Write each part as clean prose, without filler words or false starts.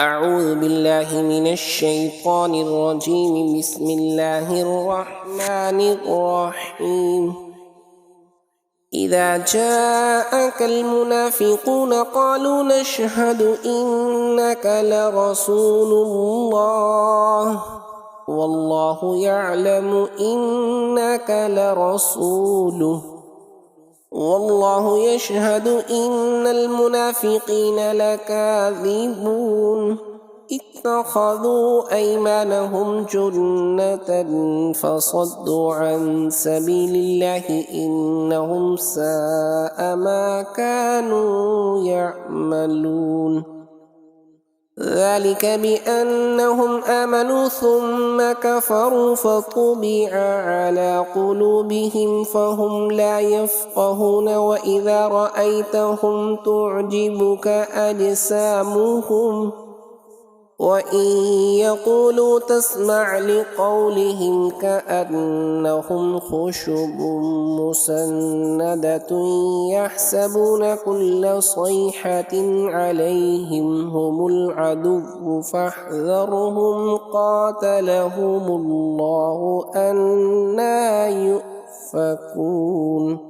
أعوذ بالله من الشيطان الرجيم. بسم الله الرحمن الرحيم. إذا جاءك المنافقون قالوا نشهد إنك لرسول الله والله يعلم إنك لرسوله والله يشهد إن المنافقين لكاذبون. اتخذوا أيمانهم جنة فصدوا عن سبيل الله إنهم ساء ما كانوا يعملون. ذلك بأنهم آمنوا ثم كفروا فطبع على قلوبهم فهم لا يفقهون. وإذا رأيتهم تعجبك أجسامهم وإن يقولوا تسمع لقولهم كأنهم خشب مسندة يحسبون كل صيحة عليهم هم العدو فاحذرهم قاتلهم الله أنى يؤفكون.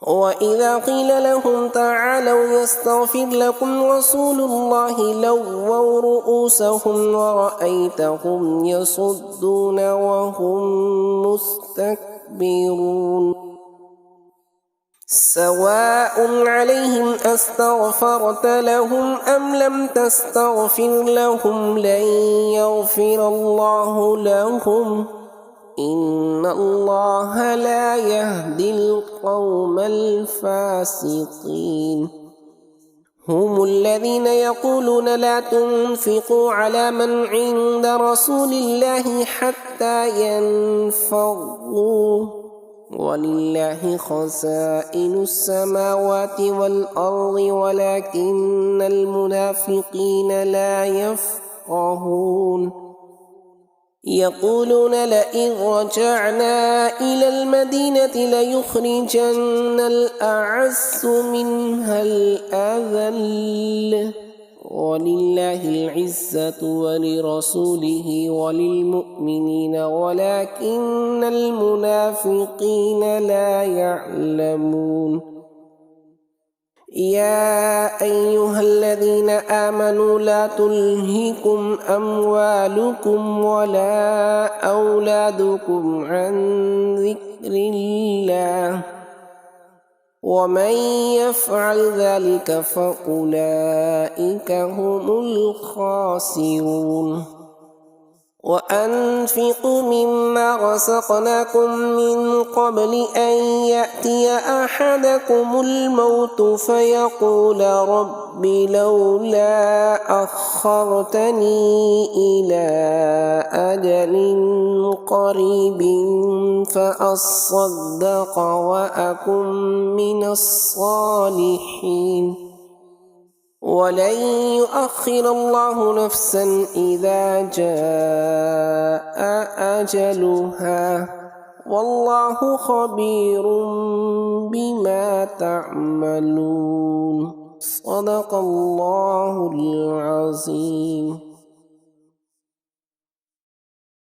وإذا قيل لهم تعالوا يستغفر لكم رسول الله لووا رؤوسهم ورأيتهم يصدون وهم مستكبرون. سواء عليهم أستغفرت لهم أم لم تستغفر لهم لن يغفر الله لهم إن الله لا يهدي القوم الفاسقين. هم الذين يقولون لا تنفقوا على من عند رسول الله حتى ينفضوا ولله خزائن السماوات والأرض ولكن المنافقين لا يفقهون. يقولون لئن رجعنا إلى المدينة ليخرجن الأعز منها الأذل ولله العزة ولرسوله وللمؤمنين ولكن المنافقين لا يعلمون. يا أيها الذين آمنوا لا تلهكم أموالكم ولا أولادكم عن ذكر الله ومن يفعل ذلك فأولئك هم الخاسرون. وأنفقوا مما رزقناكم من قبل أن يأتي أحدكم الموت فيقول رب لولا أخرتني إلى أجل قريب فأصدق وأكن من الصالحين ولن يؤخر الله نفسا إذا جاء أجلها والله خبير بما تعملون. صدق الله العظيم.